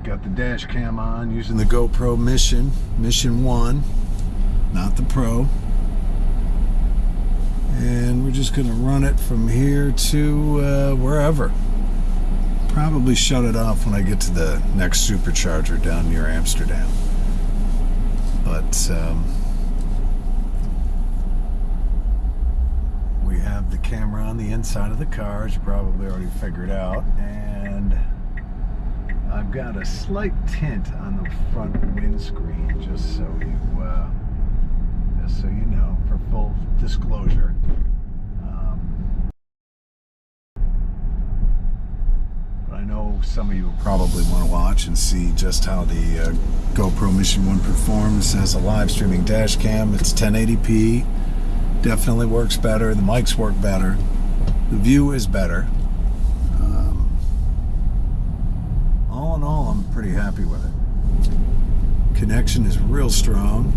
Got the dash cam on using the GoPro Mission 1, not the Pro. And we're just going to run it from here to wherever. Probably shut it off when I get to the next supercharger down near Amsterdam. But we have the camera on the inside of the car, as you probably already figured out, and I've got a slight tint on the front windscreen, just so you know, for full disclosure. But I know some of you will probably want to watch and see just how the GoPro Mission 1 performs as a live streaming dash cam. It's 1080p, definitely works better. The mics work better. The view is better. All in all, I'm pretty happy with it. Connection is real strong.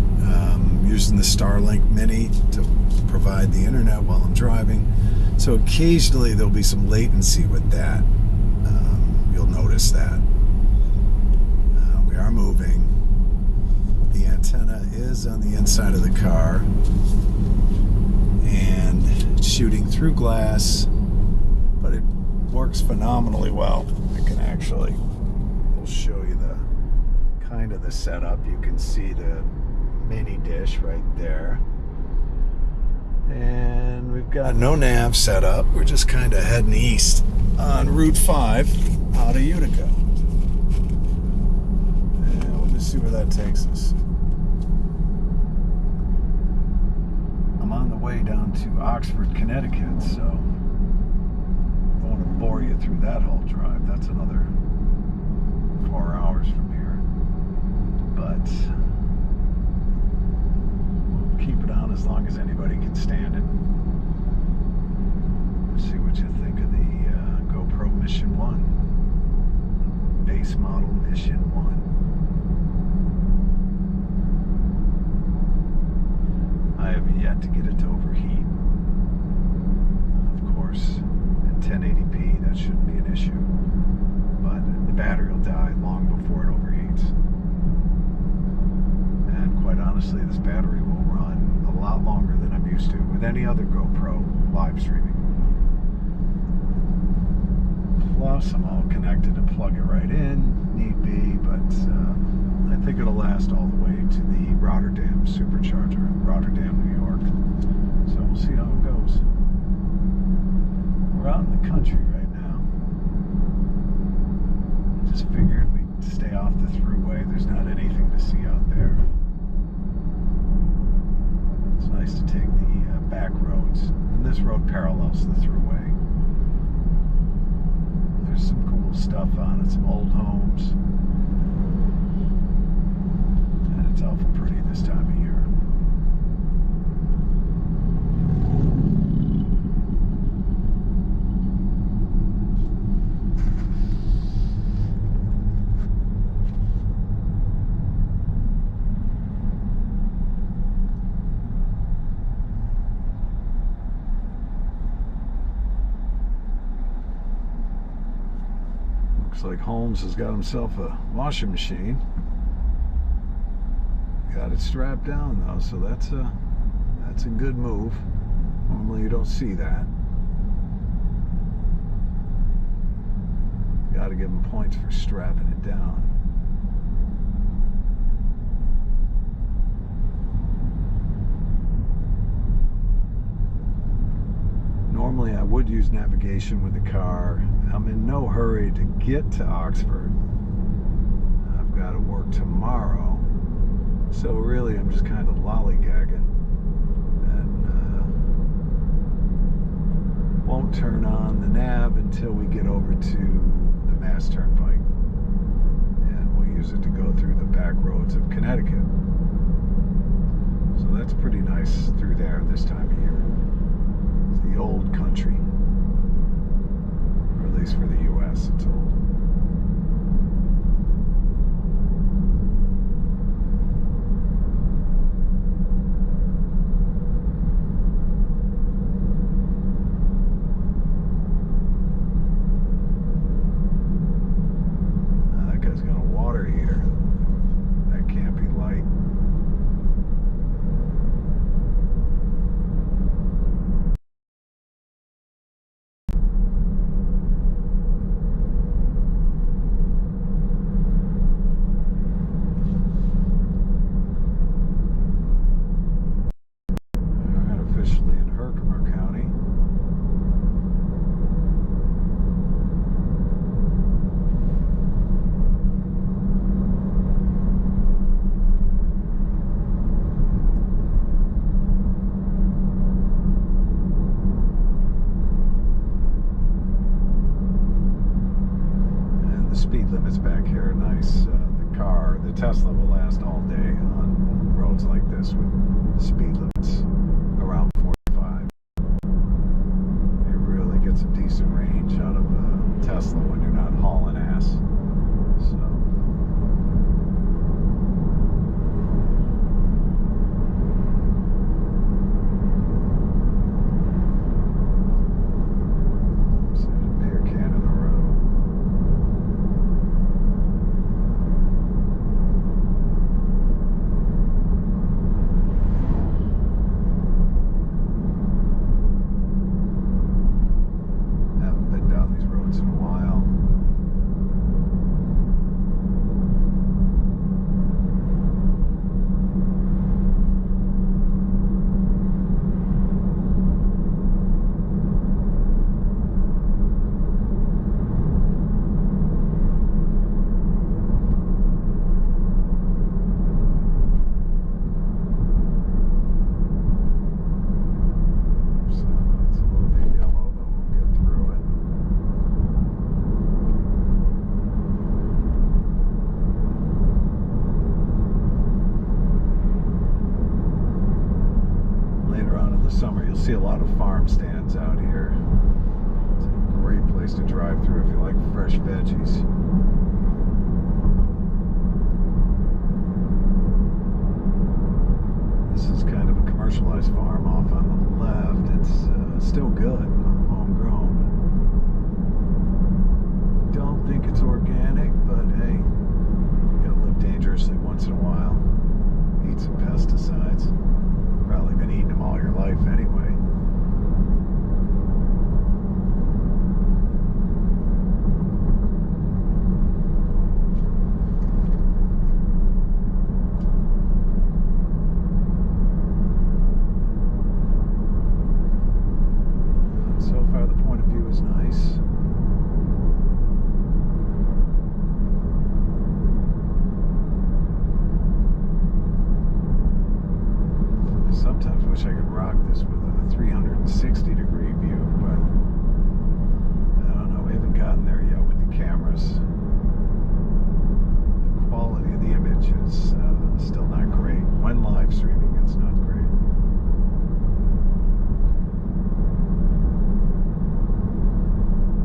Using the Starlink Mini to provide the internet while I'm driving. So occasionally there'll be some latency with that. You'll notice that. We are moving. The antenna is on the inside of the car and shooting through glass, but it works phenomenally well. I can actually show you the kind of the setup. You can see the mini dish right there, and we've got no nav set up. We're just kind of heading east on Route 5 out of Utica, and we'll just see where that takes us. I'm on the way down to Oxford, Connecticut, so I don't want to bore you through that whole drive. That's another 4 hours from here, but we'll keep it on as long as anybody can stand it. Let's see what you think of the GoPro Mission 1, base model Mission 1. I have yet to get it to overheat. Of course, at 1080p, that shouldn't be an issue. But the battery will die long before it overheats. And quite honestly, this battery will run a lot longer than I'm used to with any other GoPro live streaming. Plus, I'm all connected to plug it right in, need be, but I think it'll last all the way to the Rotterdam supercharger in Rotterdam, New York. So we'll see how it goes. We're out in the country right now. Just figured we'd stay off the thruway. There's not anything to see out there. It's nice to take the back roads. And this road parallels the thruway. There's some cool stuff on it, some old homes. And it's awful pretty this time of year. Looks like Holmes has got himself a washing machine. Got it strapped down though, so that's a good move. Normally you don't see that. Got to give him points for strapping it down. Normally I would use navigation with the car. I'm in no hurry to get to Oxford. I've got to work tomorrow. So really I'm just kind of lollygagging. And won't won't turn on the nav until we get over to the Mass Turnpike. And we'll use it to go through the back roads of Connecticut. So that's pretty nice through there this time of year. It's the old country. Or at least for the U.S. it's old. Speed limits back here are nice. The Tesla will last all day on roads like this with speed limits around 45. You really get some decent range out of a Tesla when you're not hauling ass. So. Summer, you'll see a lot of farm stands out here. It's a great place to drive through if you like fresh veggies. This is kind of a commercialized farm off on the left. It's still good, homegrown. Don't think it's organic, but hey, you gotta live dangerously once in a while. Eat some pesticides. Probably been eating them all your life anyway. So far the point of view is nice. Sometimes wish I could rock this with a 360-degree view, but I don't know. We haven't gotten there yet with the cameras. The quality of the image is still not great. When live streaming, it's not great.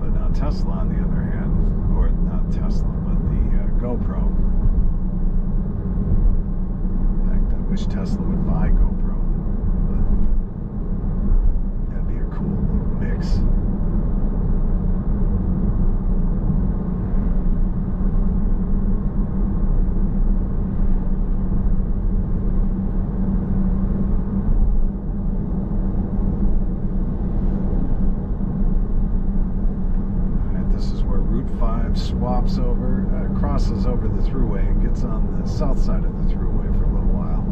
But now Tesla, on the other hand, or not Tesla, but the GoPro. In fact, I wish Tesla would buy GoPro. That'd be a cool little mix. Alright, this is where Route 5 swaps over, crosses over the thruway and gets on the south side of the thruway for a little while.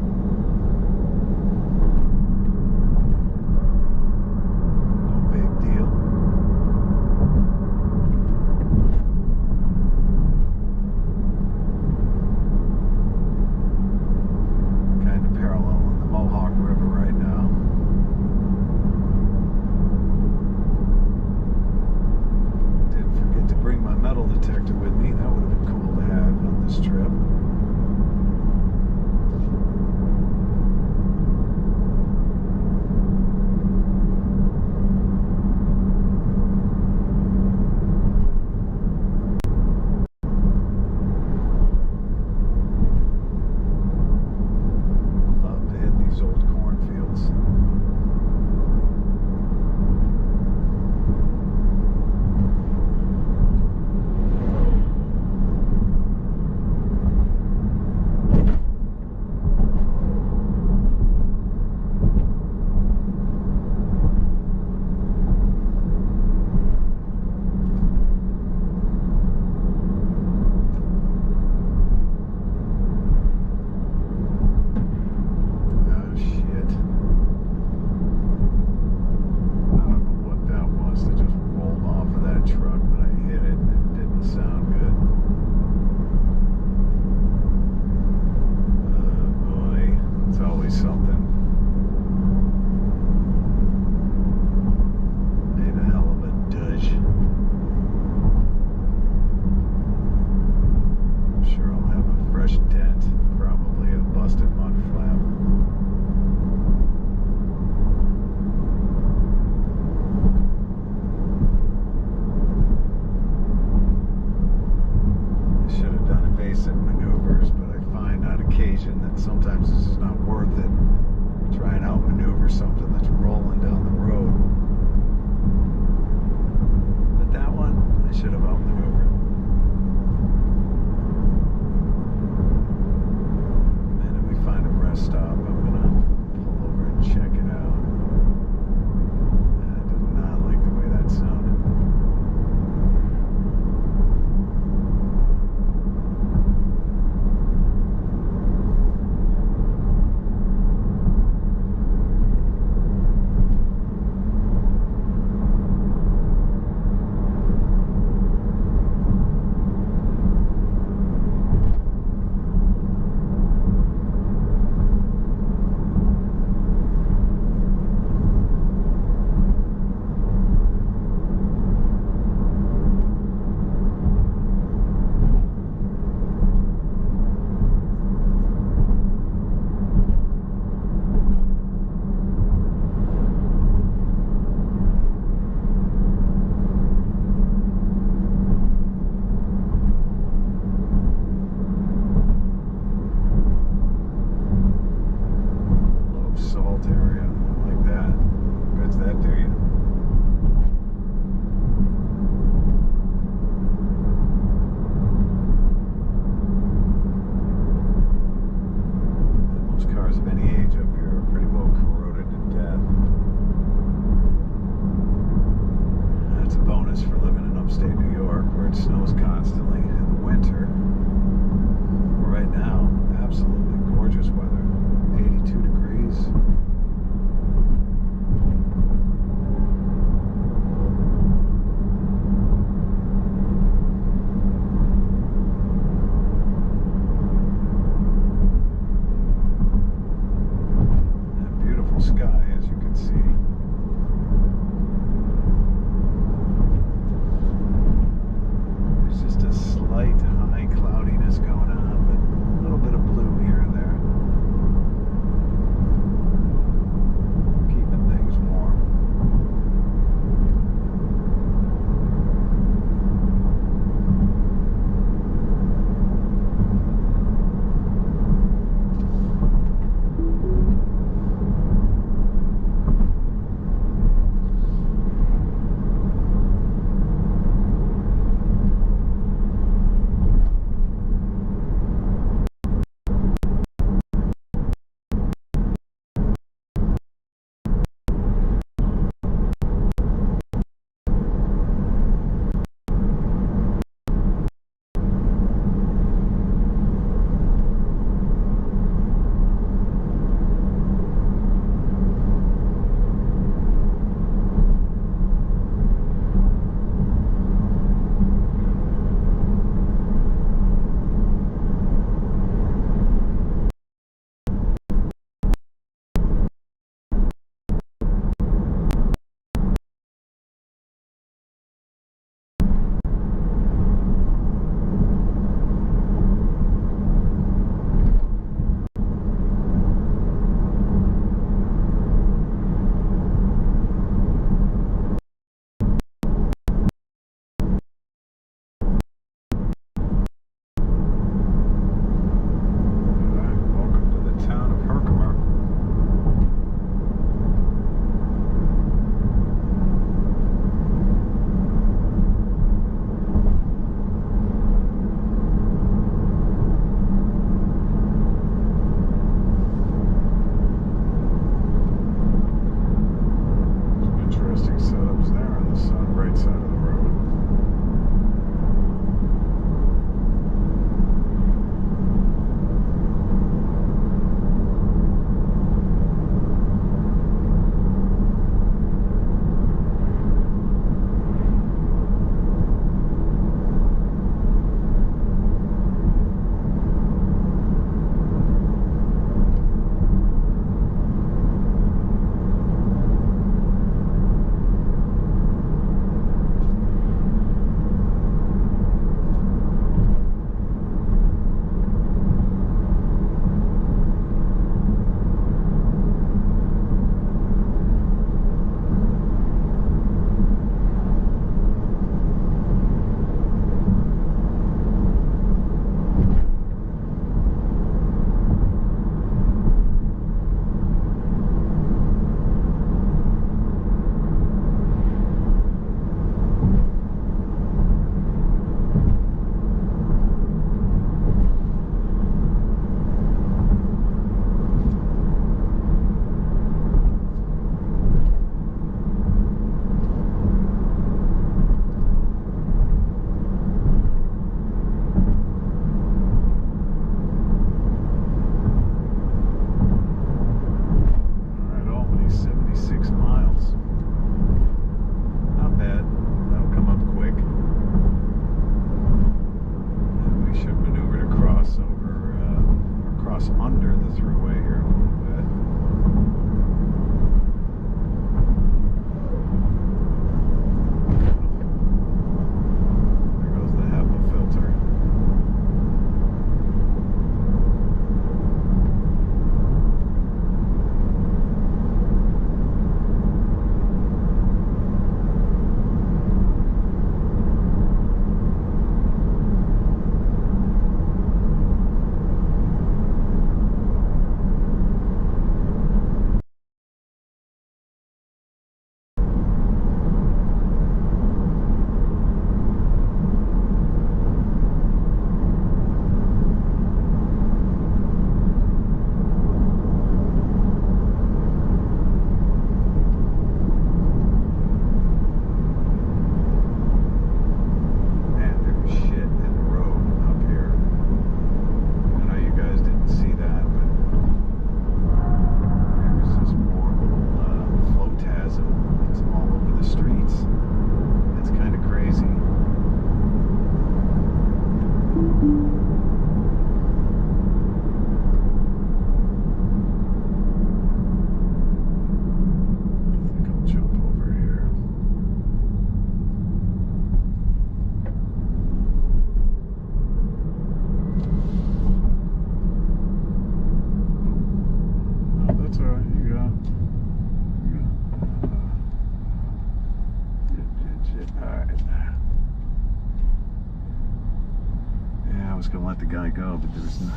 gonna let the guy go, but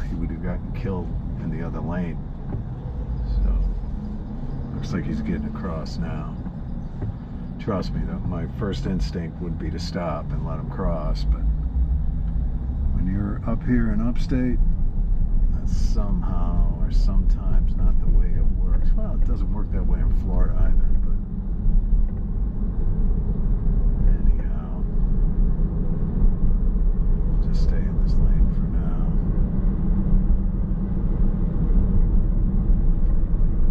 he would have gotten killed in the other lane. So looks like he's getting across now. Trust me, though, my first instinct would be to stop and let him cross, but when you're up here in Upstate, that's somehow or sometimes not the way it works. Well, it doesn't work that way in Florida either, but anyhow, we'll just stay in this lane for now.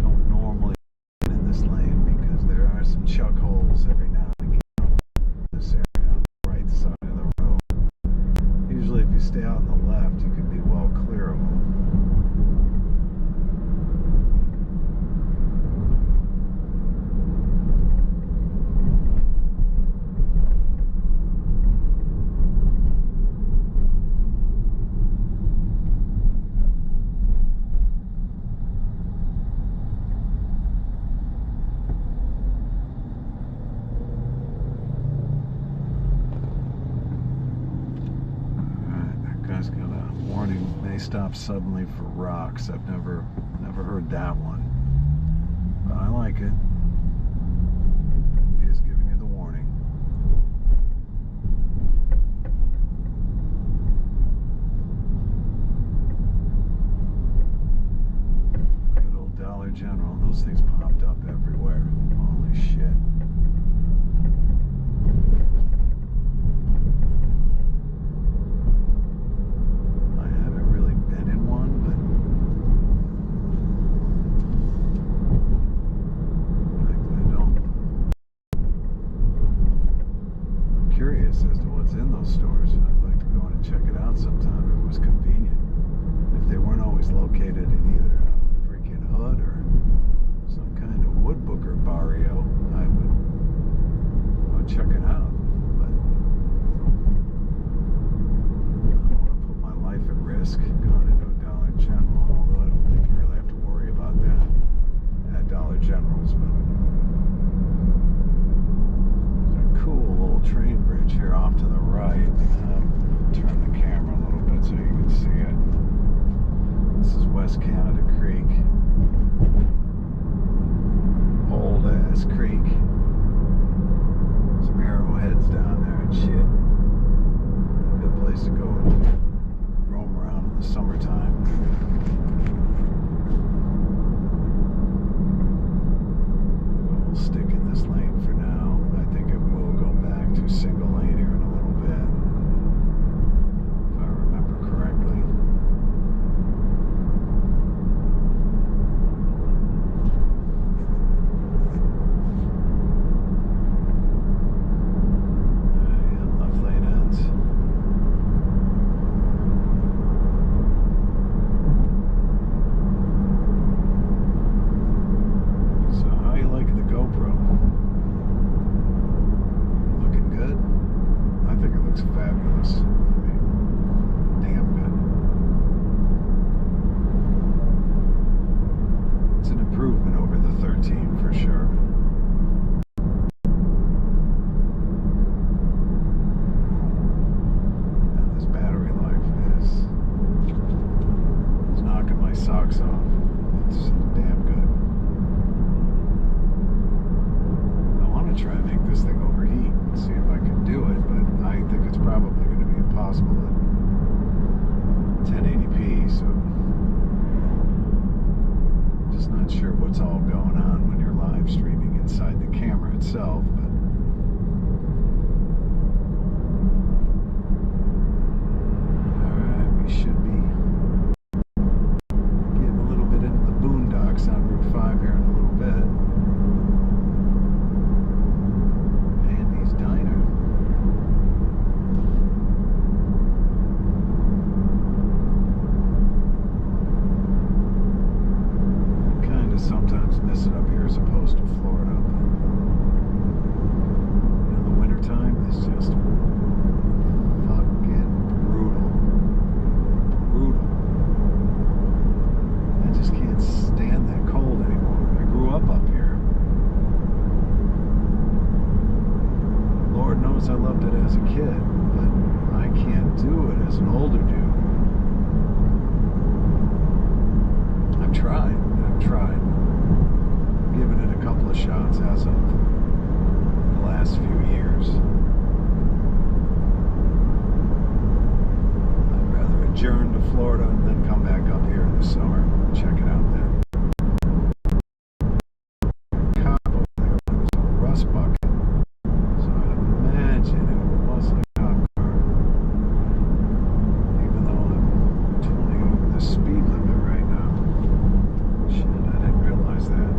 Don't normally get in this lane because there are some chuck holes every now and again in this area on the right side of the road. Usually if you stay out on the left, you can be well clear of them. Got a warning, may stop suddenly for rocks. I've never heard that one, but I like it. He is giving you the warning. Good old Dollar General. Those things popped up everywhere. Holy shit. As to what's in those stores. I'd like to go in and check it out sometime if it was convenient. If they weren't always located in either a freaking hood or some kind of woodbooker barrio, I would check it out. But I don't want to put my life at risk going into a Dollar General, although I don't think you really have to worry about that at Dollar Generals. But cool little train bridge here off to the right. Turn the camera a little bit so you can see it. This is West Canada Creek. Old ass creek. Some arrowheads down there and shit. Good place to go and roam around in the summertime. But we'll stick in this lane for now. I think it will go back to single lane here in a little bit, if I remember correctly. Yeah, left lane ends. So how you liking the GoPro? I think it looks fabulous. I mean, damn good. It's an improvement over the 13 for sure. And this battery life is knocking my socks off. It's damn good. I want to try and make this thing overheat and see if I can do it, but I think it's probably going to be impossible at 1080p, so just not sure what's all going on when you're live streaming inside the camera itself, but alright, we should be getting a little bit into the boondocks on Route 5 here in a little bit. Andy's Diner. Sometimes miss it up here as opposed to Florida. In the wintertime, it's just fucking brutal. Brutal. I just can't stand that cold anymore. I grew up here. Lord knows I loved it as a kid, but I can't do it as an older dude. tried giving it a couple of shots as of the last few years. I'd rather adjourn to Florida and then come back up here in the summer and check it out then. Cop over there was a rust bucket, so I'd imagine it wasn't a cop car, even though I'm 20 over the speed limit right now. Shit, I didn't realize that.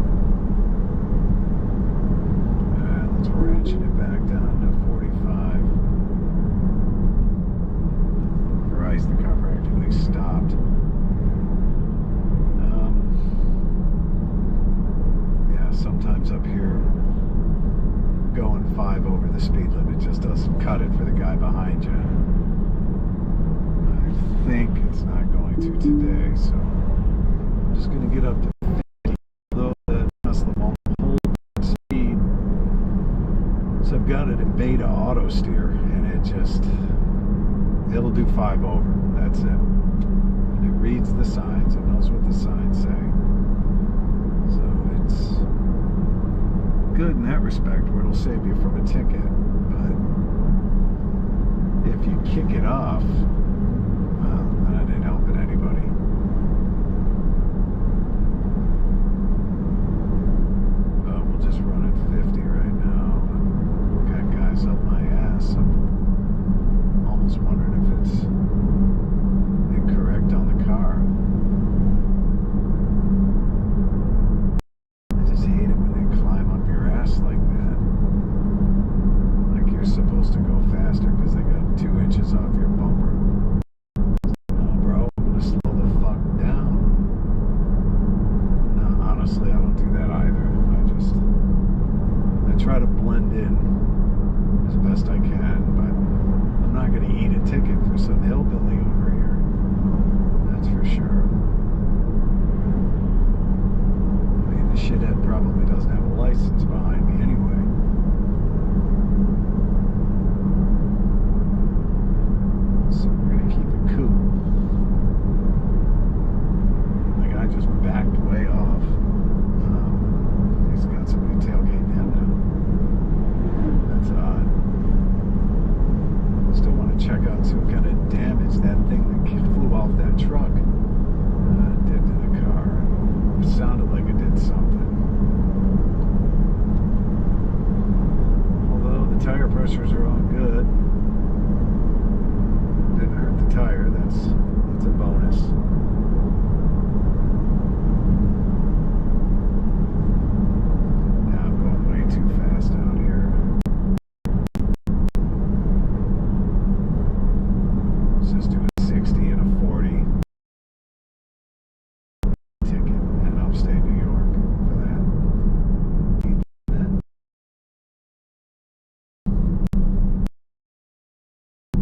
Let's ratchet it back down to 45. Christ, the car practically stopped. Yeah, sometimes up here, going 5 over the speed limit just doesn't cut it for the guy behind you. I think it's not going to today, so I'm just going to get up to 50, although the Tesla won't hold that speed. So I've got it in beta auto steer, and it'll do 5 over. That's it. And it reads the signs. It knows what the signs say. So it's good in that respect, where it'll save you from a ticket. But if you kick it off, well, then it ain't helping anybody. We'll just run at 50 right now. Got guys up my ass. I'm almost wondering if it's incorrect on the car. I just hate it when they climb up your ass like that. Like you're supposed to go faster because they got 2 inches off your bumper. No, bro, I'm gonna slow the fuck down. No, honestly, I don't do that either. I try to blend in as best I can, but I'm not going to eat a ticket for some hillbilly over here. That's for sure. I mean, the shithead probably doesn't have a license behind me anyway. So we're going to keep it cool. The guy just backed way off. He's got somebody tailgating him now. That's odd. Still want to check out some kind of damage that thing that flew off that truck did to the car. It sounded like it did something. Although the tire pressures are all good. Didn't hurt the tire. That's a bonus. Yeah, I'm going way too fast out here. Let's just do a 60 and a 40 ticket in upstate New York for that.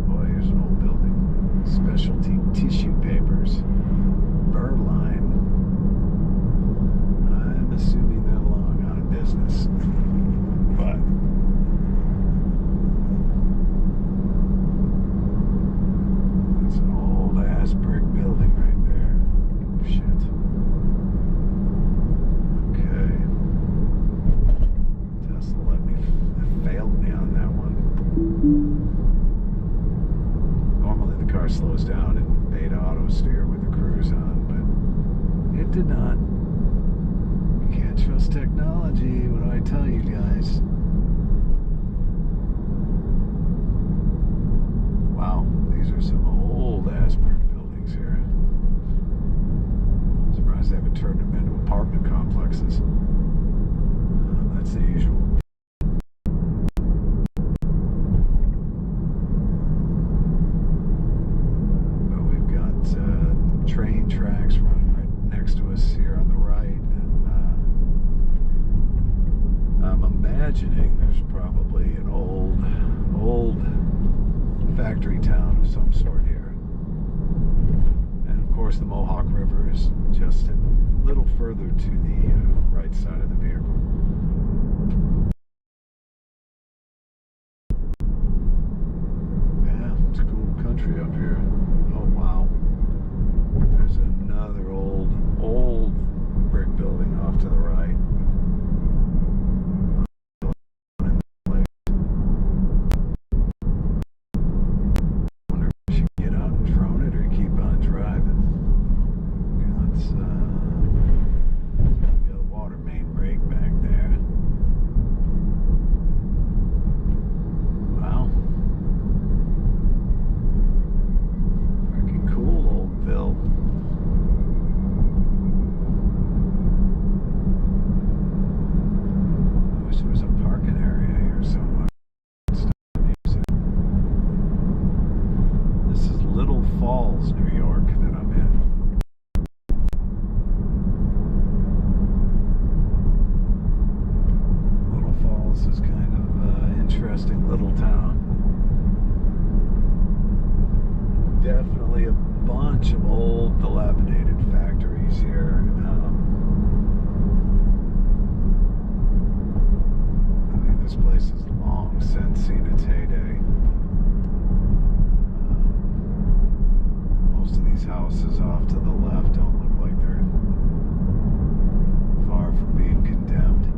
Boy, here's an old building. Specialty tissue papers. Burline. I'm assuming they're long out of business. But it's an old ass brick building right there. Shit. Okay. Tesla failed me on that one. Normally the car slows down in beta auto steer with the cruise on, but it did not. You can't trust technology. What do I tell you guys? Wow, these are some old ass brick buildings here. Surprised they haven't turned them into apartment complexes. That's the usual. But we've got train tracks running right next to us here on the right, and I'm imagining there's probably an old factory town of some sort here. And of course the Mohawk River is just a little further to the right side of the vehicle. Yeah, it's cool country up here. Oh wow. There's another old interesting little town. Definitely a bunch of old, dilapidated factories here. I mean, this place has long since seen its heyday. Most of these houses off to the left don't look like they're far from being condemned.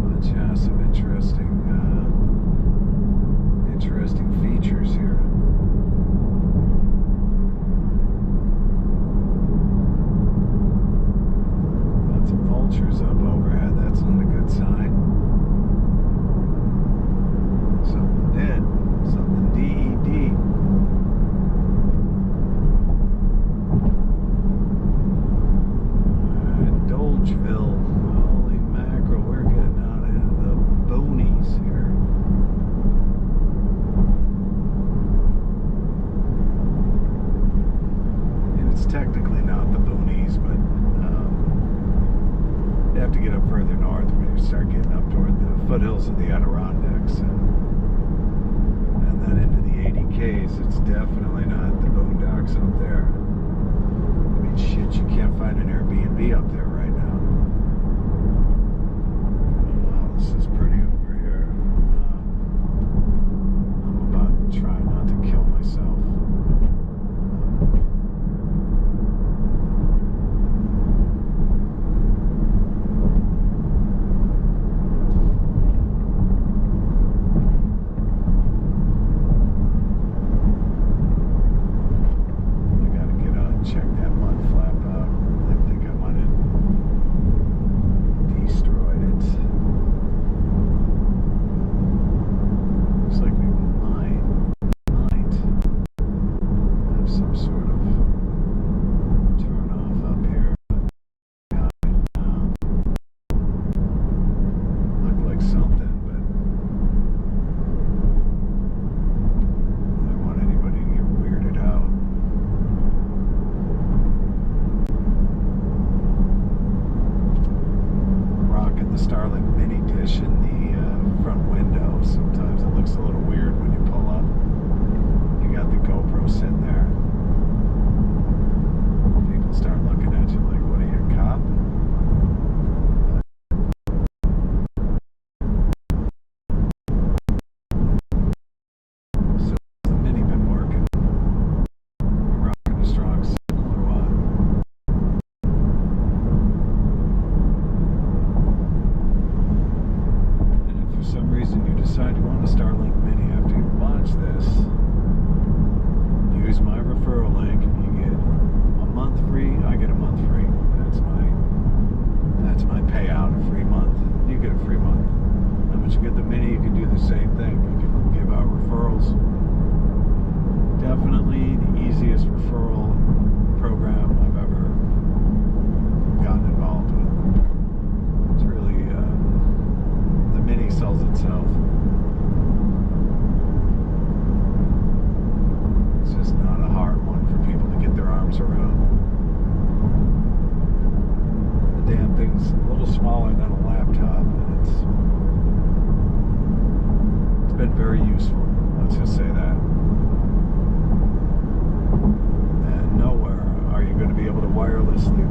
But yeah, some interesting features here. Lots of vultures up overhead. That's not a good sign. Something dead. Something DED. Dolgeville. Holy mackerel, we're getting out into the boonies here. And it's technically not the boonies, but you have to get up further north when you start getting up toward the foothills of the Adirondacks and then into the 80Ks. It's definitely not the boondocks up there. I mean, shit, you can't find an Airbnb up there right now. Wow, this is pretty over here. I'm about to try not to kill myself.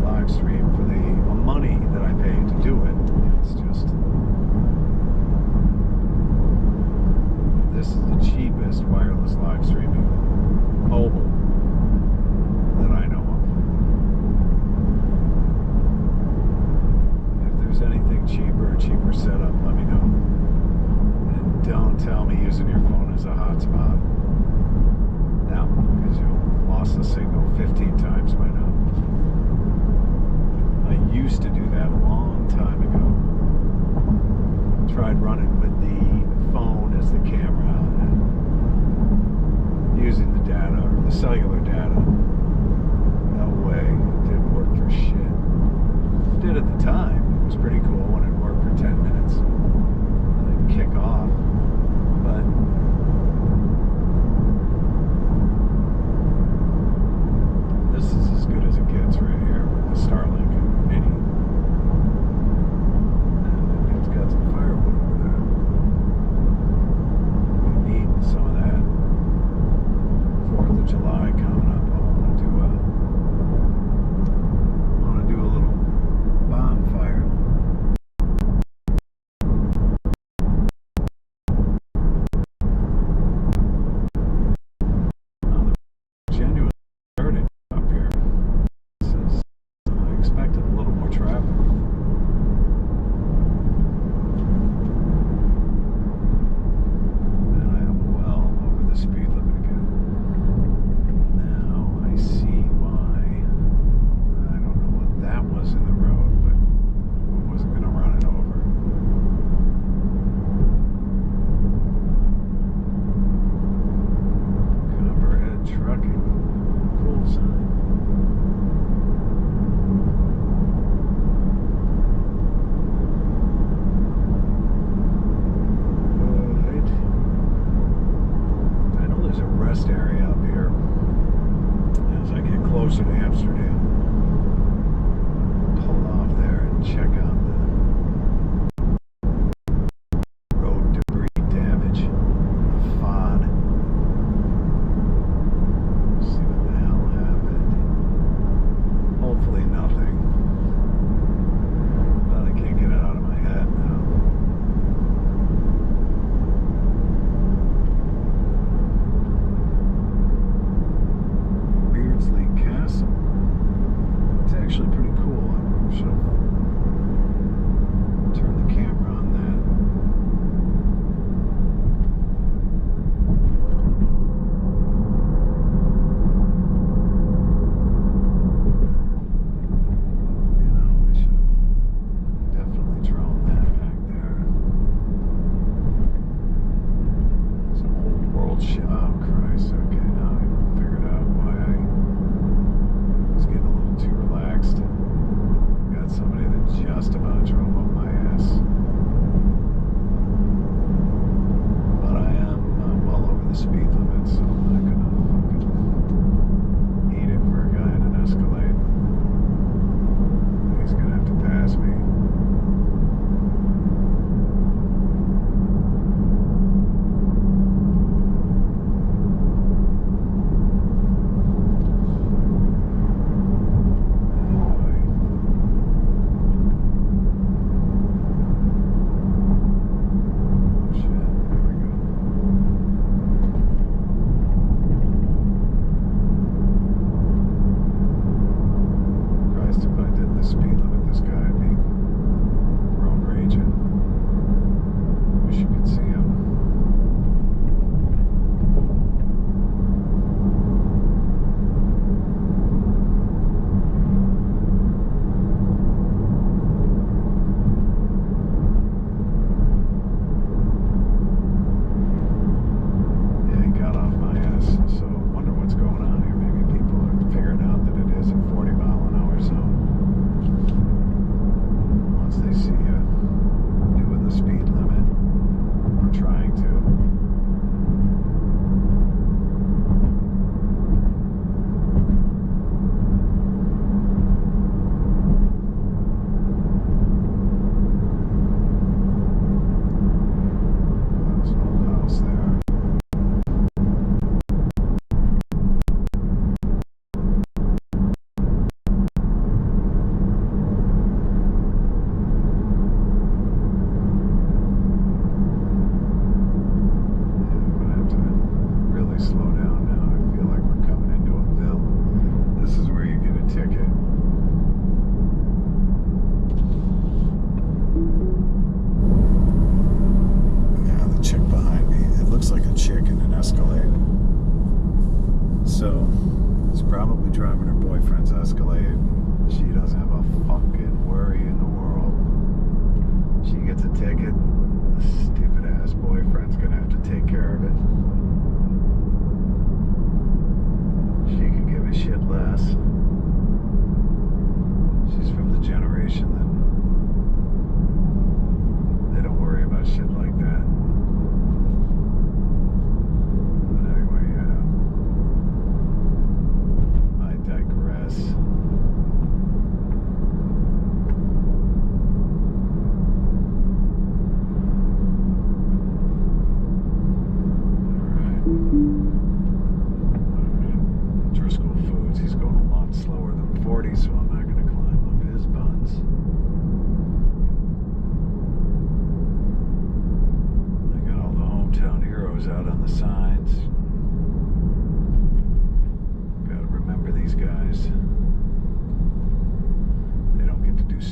Livestream for the money that I pay to do it. It's just, this is the cheapest wireless live streaming mobile that I know of. If there's anything cheaper or cheaper setup, let me know. And don't tell me using your phone as a hotspot now, because you'll lost the signal 15 times by now. I used to do that a long time ago. Tried running with the phone as the camera and using the data, or the cellular data. No way. It didn't work for shit. It did at the time. It was pretty cool when it worked for 10 minutes. And then kick off. But this is as good as it gets right here with the Starlink Mini.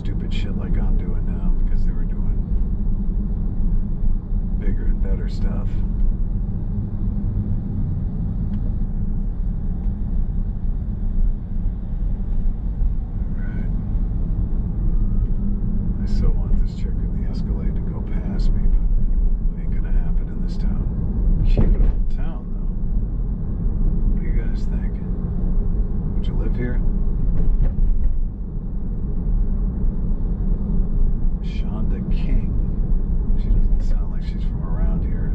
stupid shit like I'm doing now because they were doing bigger and better stuff. Alright. I so want this chick in the Escalade to go past me, but it ain't gonna happen in this town. Cute little town, though. What do you guys think? Would you live here? Shonda King. She doesn't sound like she's from around here.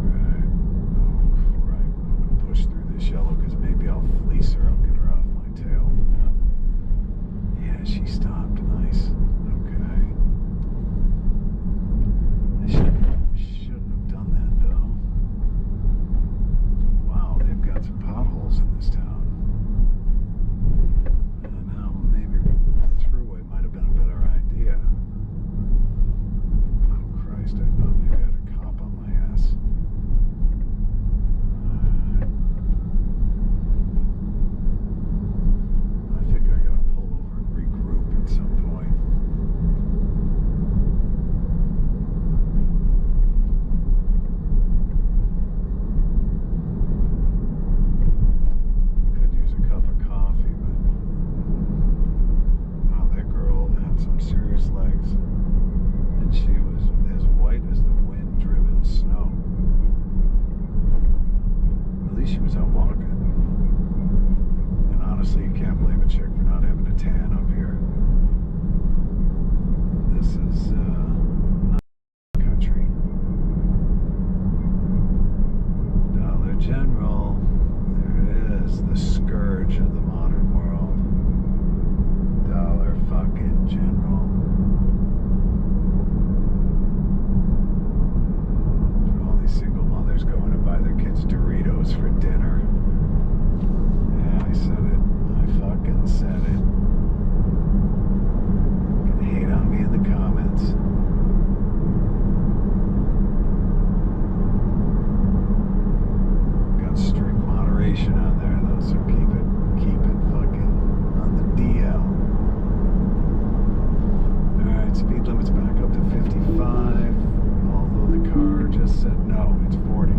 Alright. Oh, crap. I'm going to push through this yellow because maybe I'll fleece her. I'll get her off my tail. Yeah, she stopped. Nice. Okay. I shouldn't have done that, though. Wow, they've got some potholes in this town. Now, maybe the throughway might have been a better idea. Oh, Christ, I thought maybe I had a cop on my ass. I think I gotta pull over and regroup at some point. Could use a cup of coffee, but wow, that girl had some serious legs, and she was as white as the wind-driven snow. At least she was out walking. And honestly, you can't blame a chick for not having a tan up here. This is not country. Dollar General. There it is, the scourge of the modern world. Dollar fucking General. All these single mothers going to buy their kids Doritos for dinner. Yeah, I said it. I fucking said it. You can hate on me in the comments. Got strict moderation on there though, so keep it fucking on the DL. Alright, speed limit's back up to 55, although the car just said no, it's 40.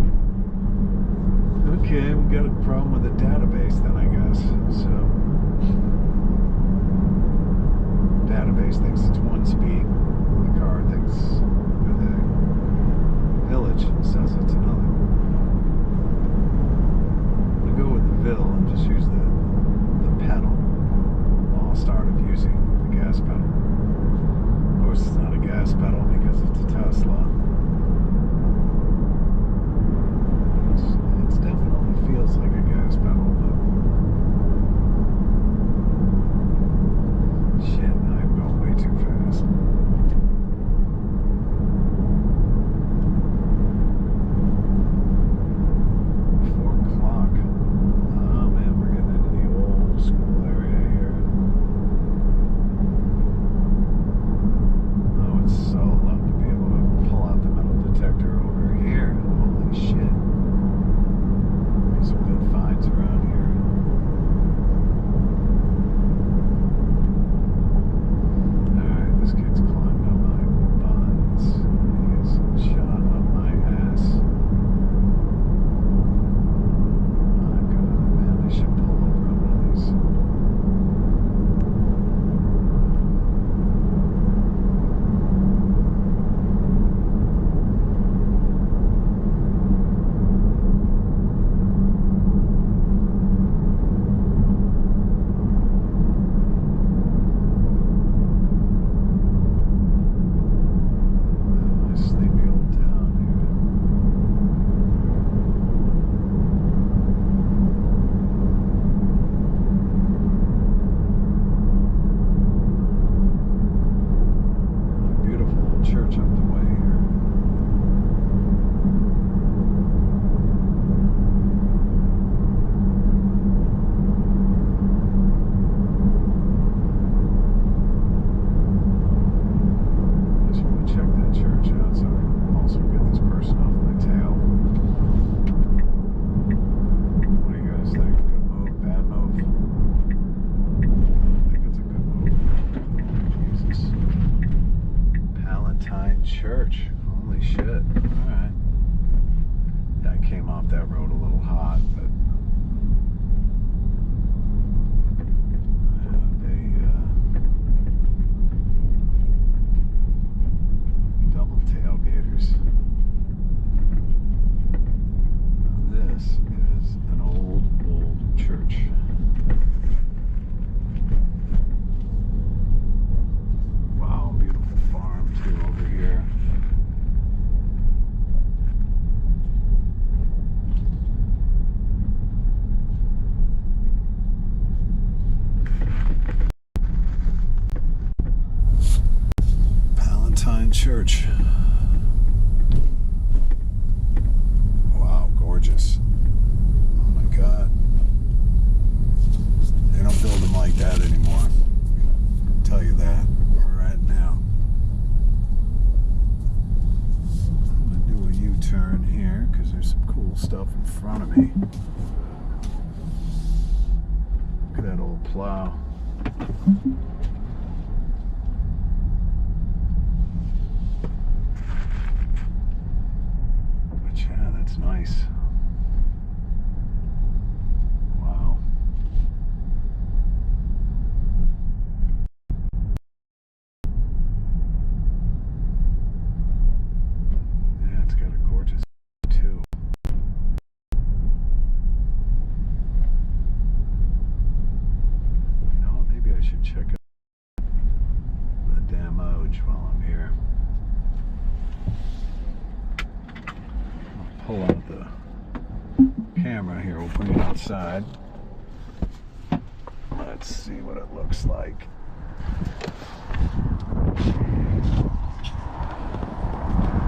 Okay, we got a problem with the database then, I guess. So, database thinks it's one speed. The car thinks, or the village says it's another. I'm gonna go with the Ville and just use the pedal. Well, I'll start of using the gas pedal. Of course, it's not a gas pedal because it's a Tesla. It definitely feels like a gas pedal, but church. Wow, gorgeous. Oh my God. They don't build them like that anymore. I'll tell you that right now. I'm going to do a U-turn here because there's some cool stuff in front of me. Look at that old plow. But yeah, that's nice. Wow. Yeah, it's got a gorgeous too. You know, maybe I should check out the damn Oj while I'm here. I'll pull out the camera here. We'll bring it outside. Let's see what it looks like.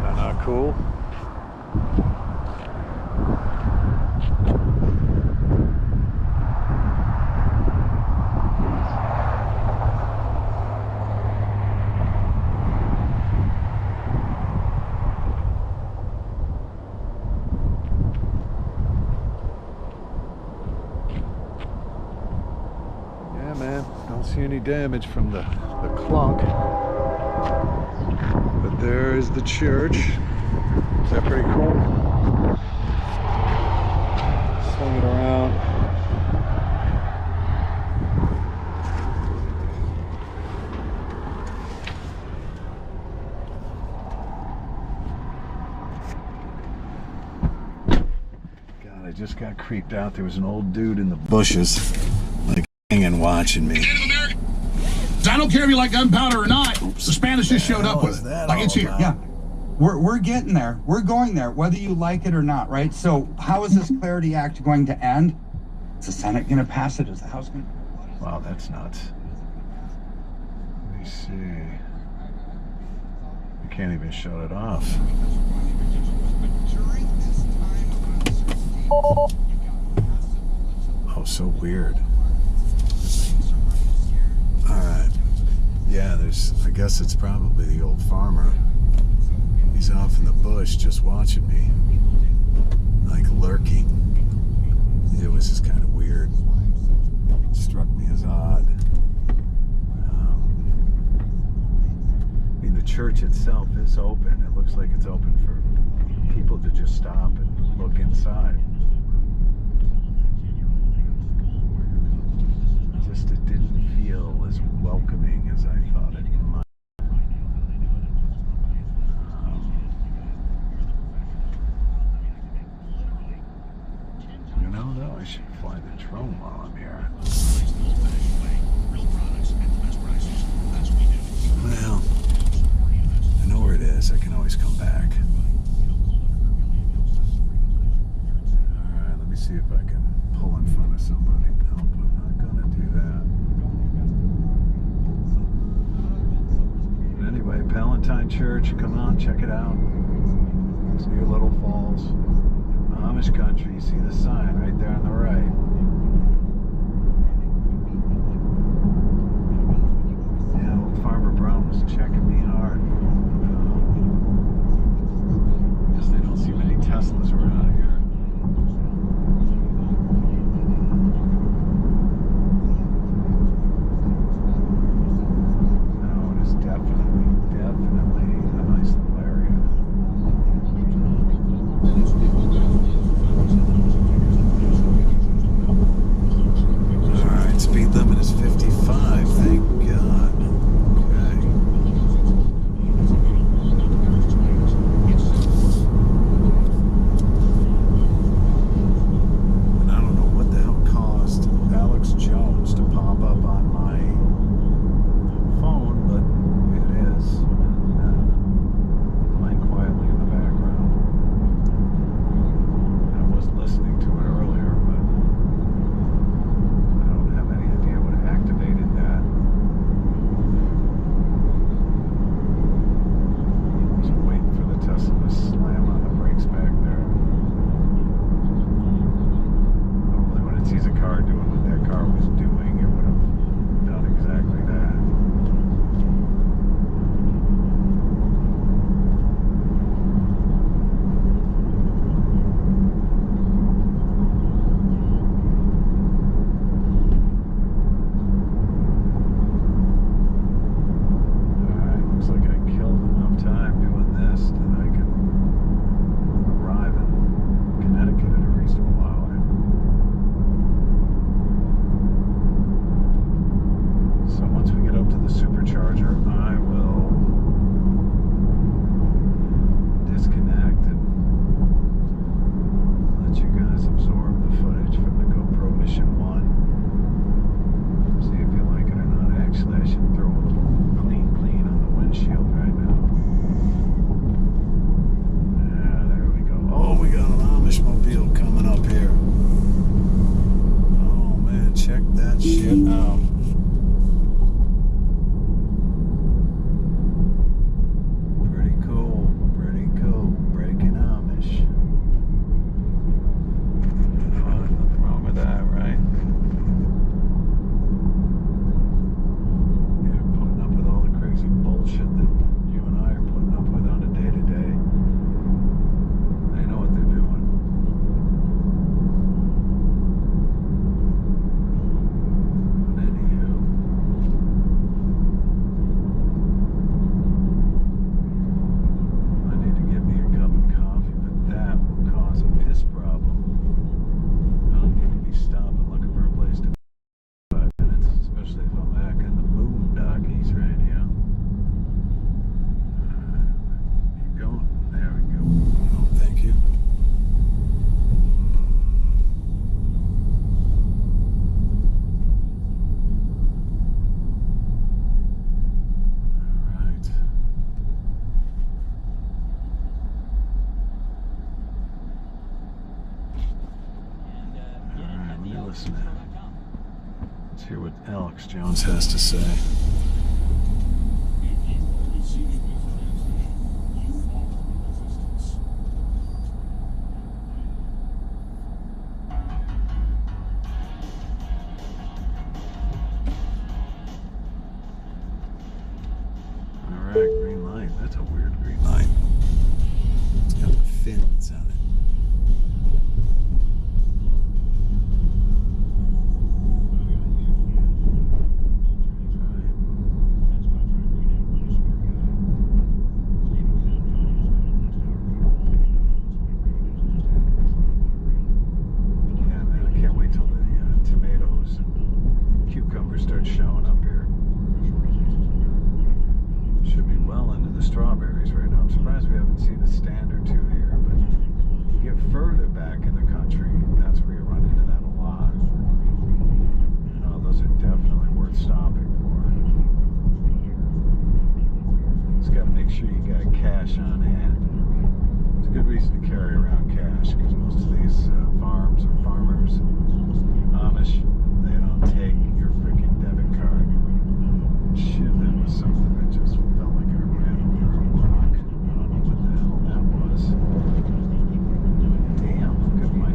That not cool? Man, don't see any damage from the clunk, but there is the church. Is that pretty cool? Swing it around. God, I just got creeped out. There was an old dude in the bushes, like, and watching me. I don't care if you like gunpowder or not. Oops. The Spanish just showed up with it. Like it's here. Yeah. We're getting there. We're going there, whether you like it or not, right? So how is this Clarity Act going to end? Is the Senate going to pass it? Is the House going to? Wow, that's nuts. Let me see. You can't even shut it off. Oh, so weird. Alright. Yeah, I guess it's probably the old farmer. He's off in the bush just watching me. Like lurking. It was just kind of weird. It struck me as odd. I mean, the church itself is open. It looks like it's open for people to just stop and look inside. Just it didn't feel as welcoming as I thought it might. You know, though, I should fly the drone while I'm here. Well, I know where it is. I can always come back. Alright, let me see if I can pull in front of somebody. Nope, I'm not gonna do that. But anyway, Palatine Church, come on, check it out. See your Little Falls. Amish country, you see the sign right there on the right. Yeah, old Farmer Brown was checking me hard. Guess they don't see many Teslas around here. No, it is definitely a nice little area. car doing what that car was doing, it would have done exactly that. Let's hear what Alex Jones has to say. All right, green light. That's a weird green light. It's got the fins on it. Start showing up here. Should be well into the strawberries right now. I'm surprised we haven't seen a stand or two here, but you get further back in the country, that's where you run into that a lot. You know, those are definitely worth stopping for. Just got to make sure you got cash on hand. It's a good reason to carry around cash, because most of these farms or farmers, Amish, they don't take your freaking debit card. Shit, that was something that just felt like it ran over a rock. I don't know what the hell that was. Damn, look at my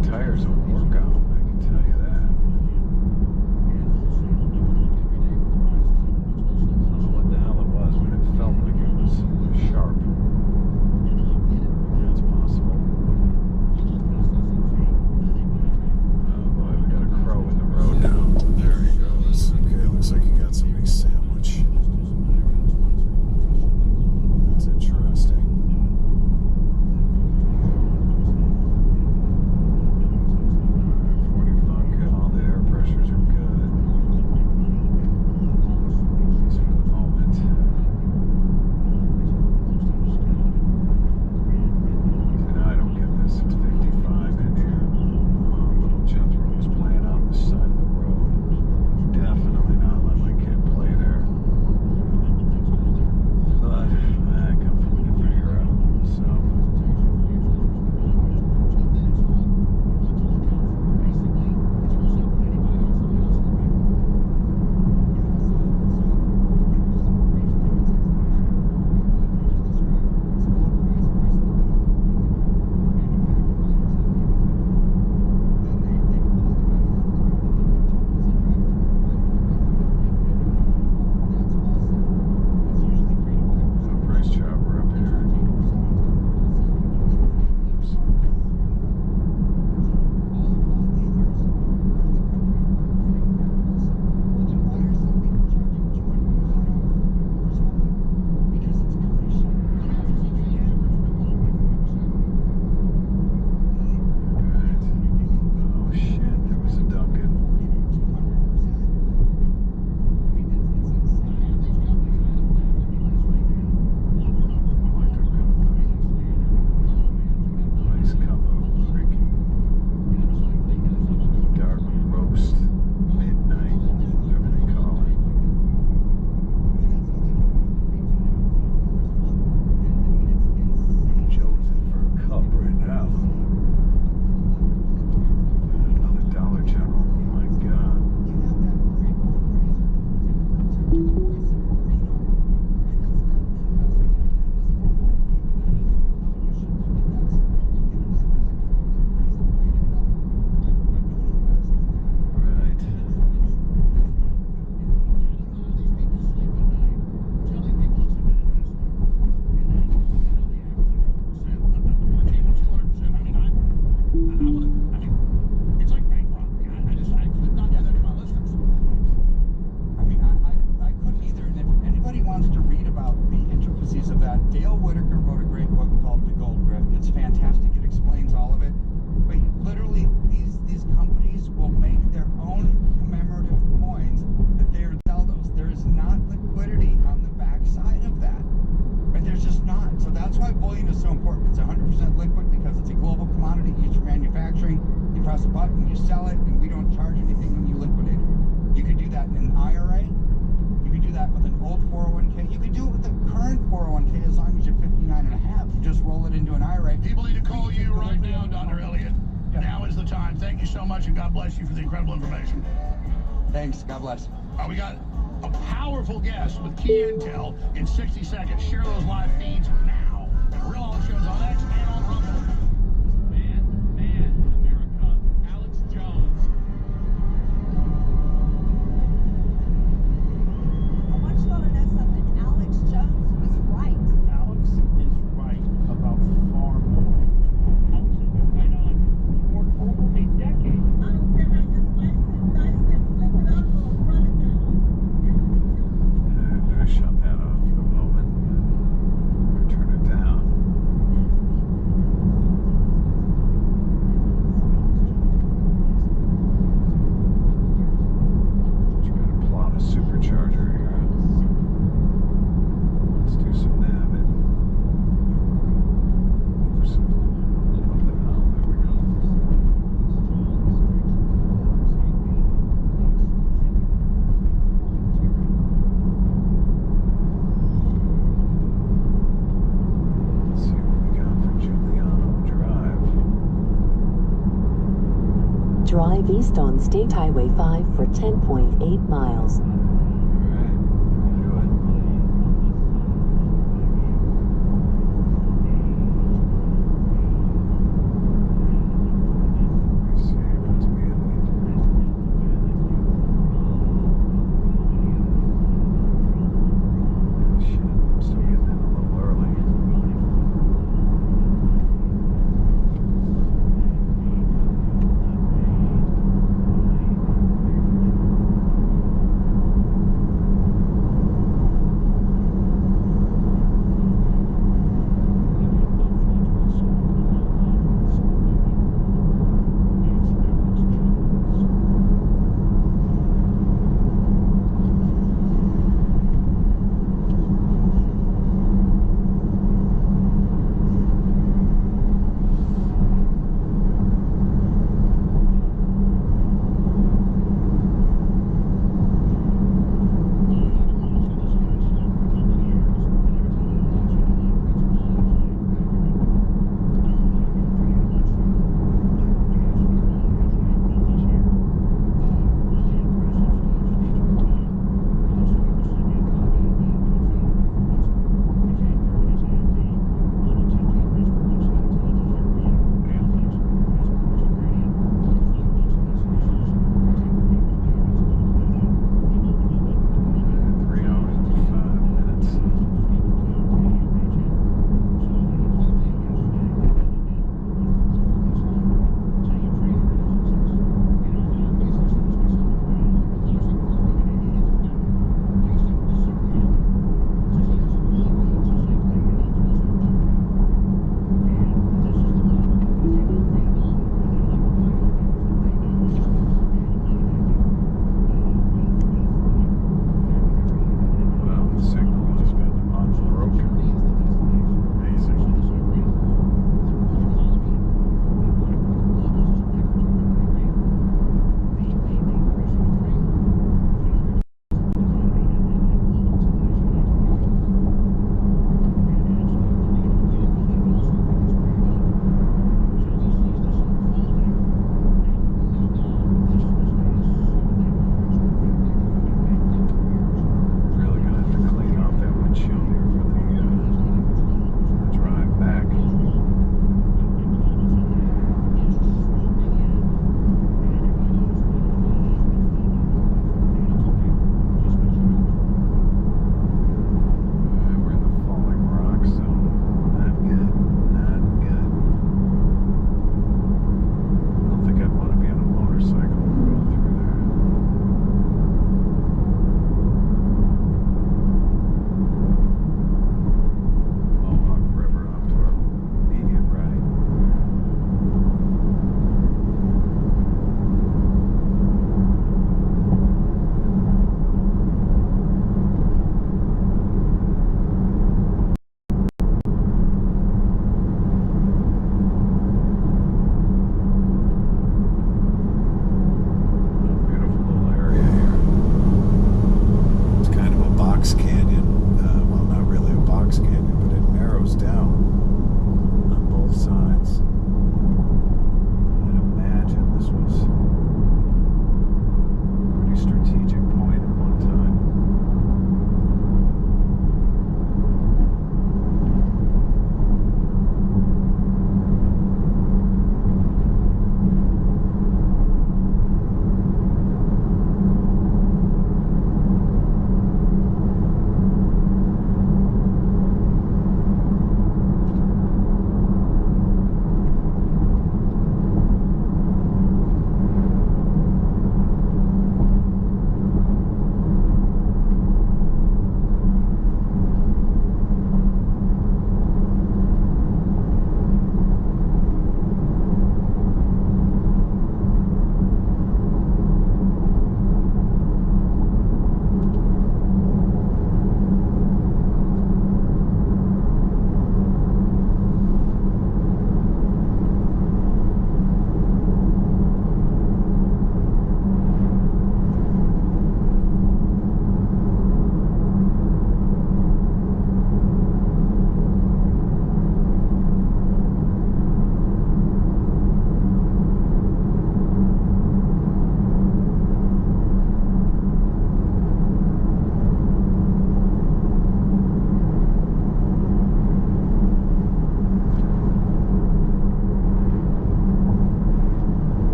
you so much, and God bless you for the incredible information. Thanks. God bless. We got a powerful guest with key intel in 60 seconds. Share those live feeds now. Real All Shows on X and on Rumble. Man, America. Alex Jones. I want you all to know something. Alex Jones was right. Alex is right about farm oil. Alex has been right on for over a decade. I don't care how you slice it, dice it, flip it up, or run it down. I'm going to shut that off for the moment. Or turn it down. Trying to plot a supercharger here. Let's do some nabbing. What the hell? There we go. Let's see what we got for Juliano Drive. Drive east on State Highway 5 for 10.8 miles. Alright, do it. Let's see, it puts me in the... Shit, I'm still getting in a little early.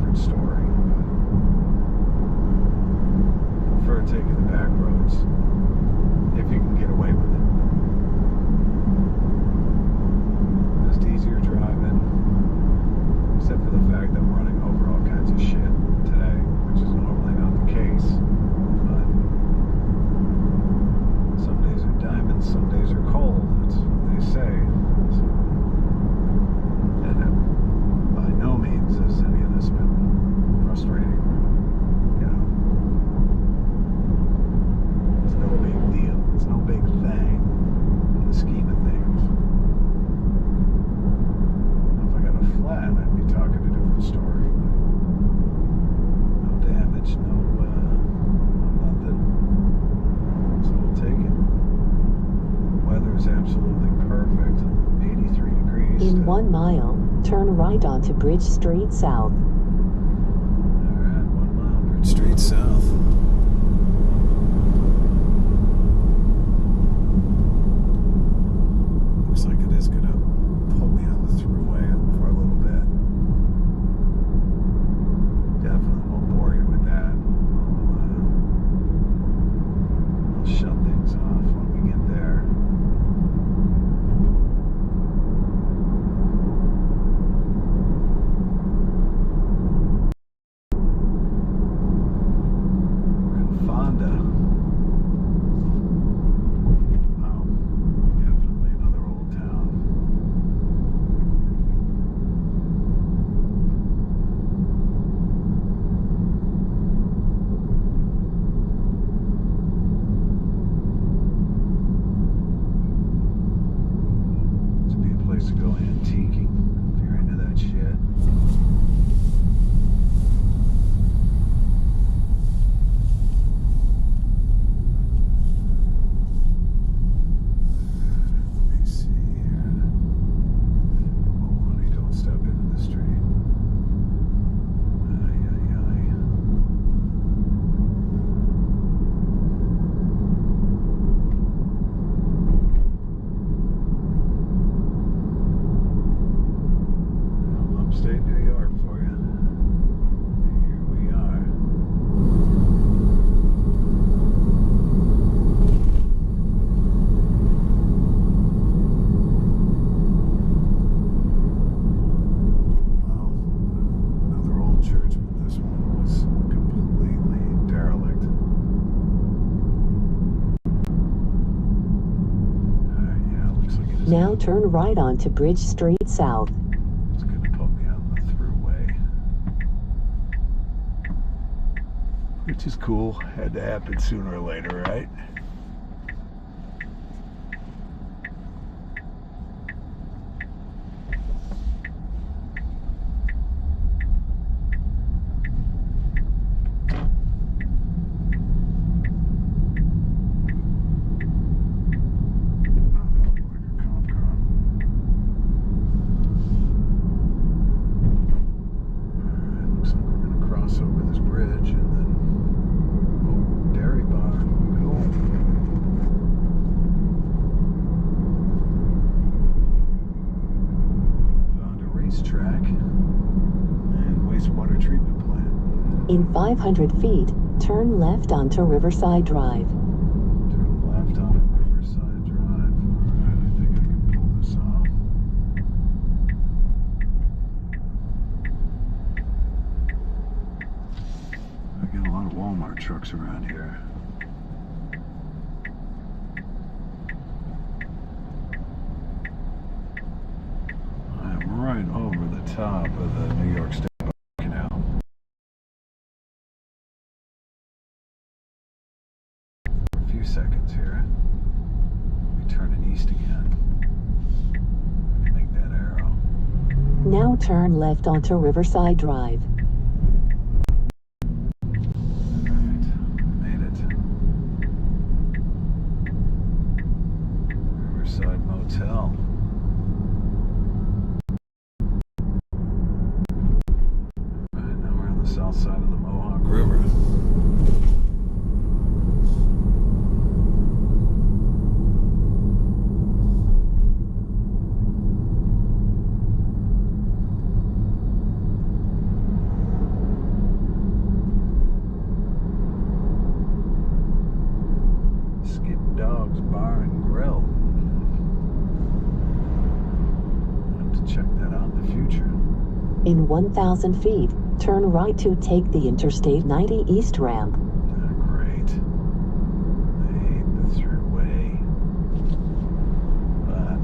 different story. I prefer taking the back roads if you can get away with it. Just easier driving, except for the fact that I'm running over all kinds of shit today, which is normally not the case. But some days are diamonds, some days are coal. That's what they say. So, and by no means has any of this been frustrating. You know, it's no big deal. It's no big thing in the scheme of things. If I got a flat, I'd be talking a different story. No damage, no nothing. So we'll take it. Weather is absolutely perfect. 83 degrees. In 1 mile, turn right onto Bridge Street South. Alright, 1 mile, Bridge Street South. Looks like it is gonna pull me on the throughway for a little bit. Definitely won't bore you with that. I'll shut things off when we get there. We're in Fonda. Wow, definitely another old town. To be a place to go antiquing if you're into that shit. Let me see here. Oh, honey, don't step into the street. Ay, ay, ay. Well, Upstate New York for you. Here we are. Wow, another old church, but this one was completely derelict. Yeah, looks like it is. Now turn right onto Bridge Street South. It's gonna put me on the throughway, which is cool. Had to happen sooner or later, right? Alright, looks like we're gonna cross over this bridge and then, oh, dairy bar, cool. Found a racetrack and wastewater treatment plant. In 500 feet, turn left onto Riverside Drive. Turn left on Riverside Drive. Alright, I think I can pull this off. I get a lot of Walmart trucks around here. I'm right over the top of the New York State Canal. For a few seconds here. We turning east again. I can make that arrow. Now turn left onto Riverside Drive. Alright, made it. Riverside Motel. Alright, now we're on the south side of the Mohawk River. In 1,000 feet, turn right to take the Interstate 90 East ramp. Great. I hate the throughway. But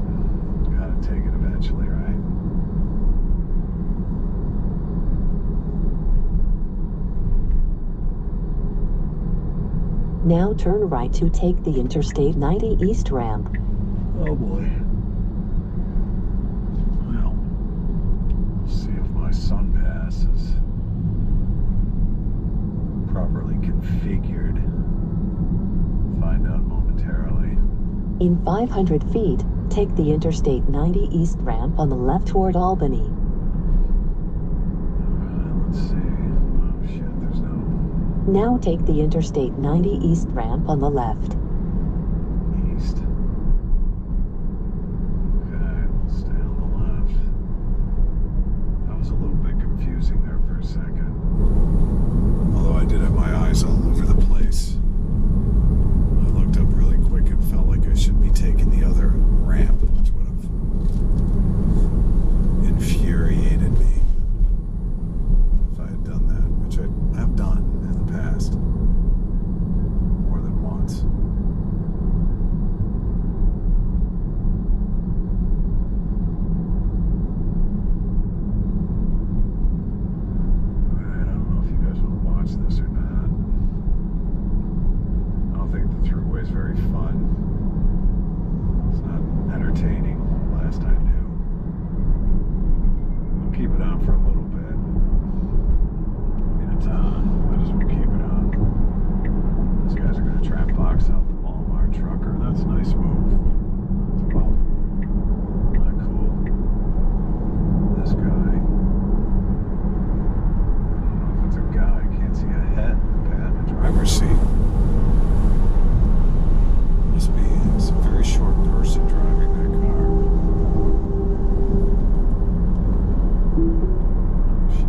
gotta take it eventually, right? Now turn right to take the Interstate 90 East ramp. Oh boy. Well, we'll see if my sun pass is properly configured. Find out momentarily. In 500 feet, take the Interstate 90 East ramp on the left toward Albany. Let's see. Oh shit, there's no Now take the Interstate 90 East ramp on the left. east. Okay, we'll stay on the left. That was a little bit confusing there for a second. Although I did have my eyes all over the place. I looked up really quick and felt like I should be taking the other ramp, which would have infuriated me if I had done that, which I have done in the past more than once. I don't know if you guys want to watch this or not. I don't think the throughway is very fun. It's not entertaining, last I knew. I'll keep it on for a little bit. I just want to keep it on. These guys are going to try and box out the Walmart trucker. That's a nice move. That's about not cool. This guy. I don't know if it's a guy. I can't see a head. Pat in the driver's seat. Must be a very short person driving that car. Oh shit.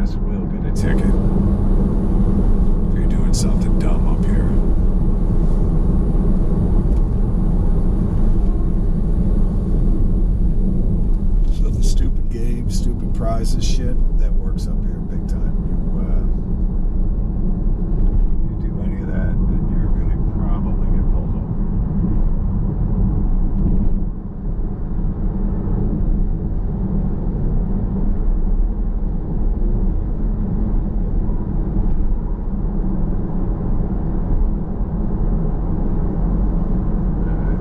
Yes, we'll get a ticket if you're doing something dumb up here. So the stupid games, stupid prizes shit, that works up here big time. You do any of that, then you're gonna probably get pulled over.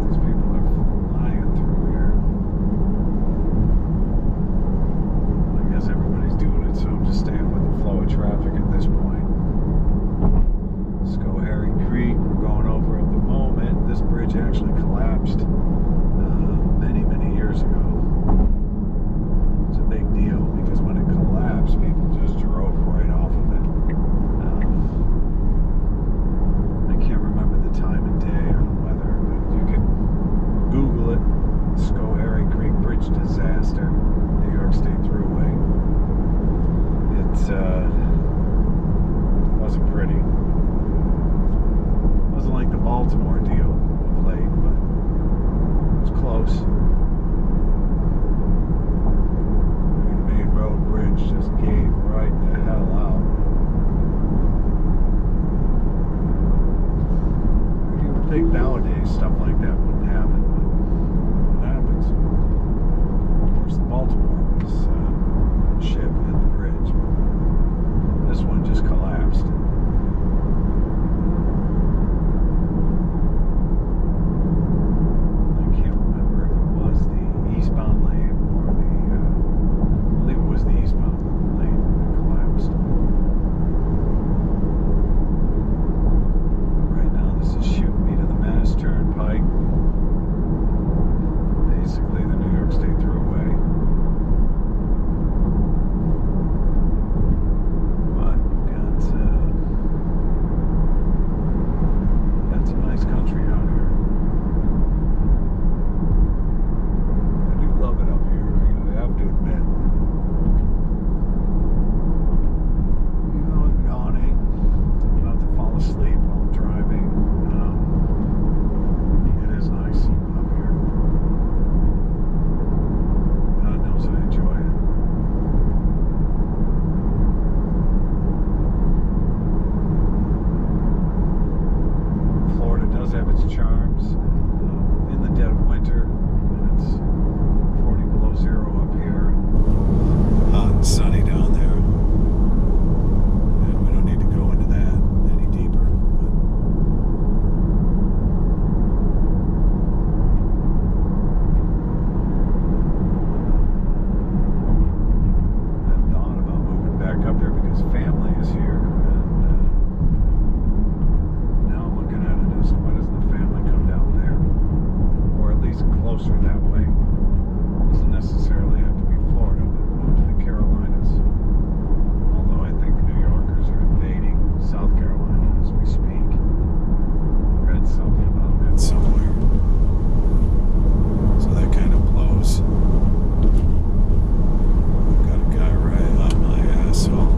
These people are flying through here. I guess everybody's doing it, so I'm just staying with the flow of traffic at this point. Schoharie Creek, we're going over at the moment. This bridge actually collapsed many years ago. It's a big deal because when it collapsed, people just drove right off of it. I can't remember the time of day or the weather, but you can Google it. Schoharie Creek Bridge disaster, New York State Thruway. It wasn't pretty. Wasn't like the Baltimore deal of late, but it was close. The main road bridge just gave right the hell out. You would think nowadays stuff like that wouldn't happen, but it happens. Of course, the Baltimore was ship hit the bridge. This one just collapsed. I can't remember if it was the eastbound lane or the, I believe it was the eastbound lane that collapsed. Right now this is shooting me to the Mass Turnpike. Basically the New York State Thruway. But we've got some nice country out here. I do love it up here, I have to admit. Even though I'm yawning, I'm about to fall asleep while I'm driving, it is nice up here. God knows I enjoy it. Florida does have its charms in the dead of winter when it's 40 below zero up here, hot and sunny down there. And we don't need to go into that any deeper. I thought about moving back up here because family is here, and now I'm looking at it as why doesn't the family come down there, or at least closer that way. Doesn't necessarily have to be Florida, but move to the Carolinas. Although I think New Yorkers are invading South Carolina as we speak. I read something about that somewhere. So that kind of blows. Got a guy right on my asshole.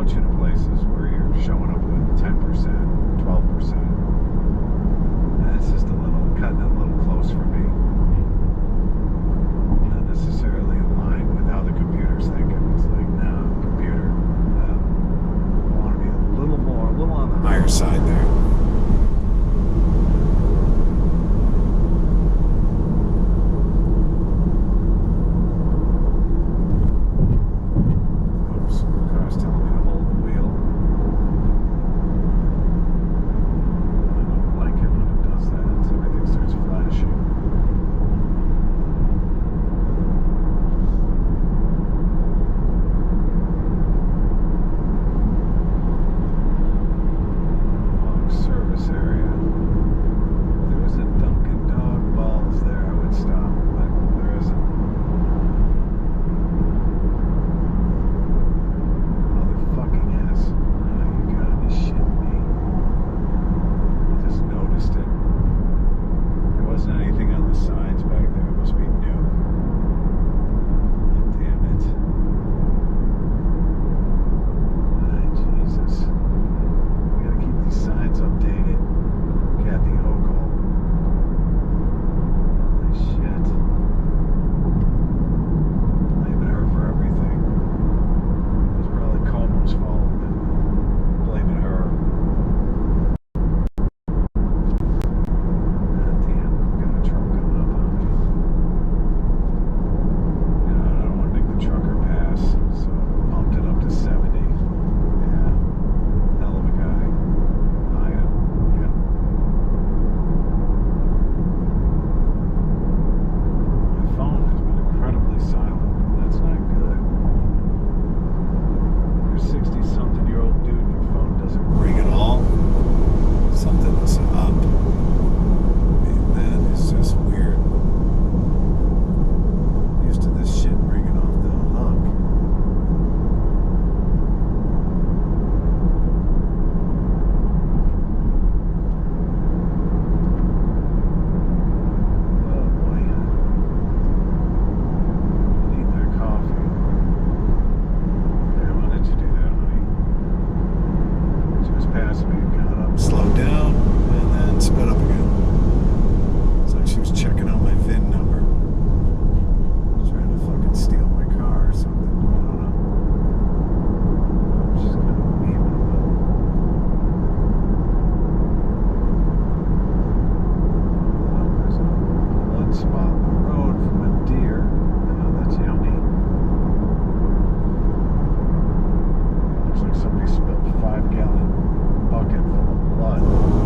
out you to places where you're showing up with 10%, 12%. That's just cutting it a little close for me. Not necessarily in line with how the computer's thinking. It's like, no, computer, I want to be a little on the higher side there. Somebody spilled a 5-gallon bucket full of blood.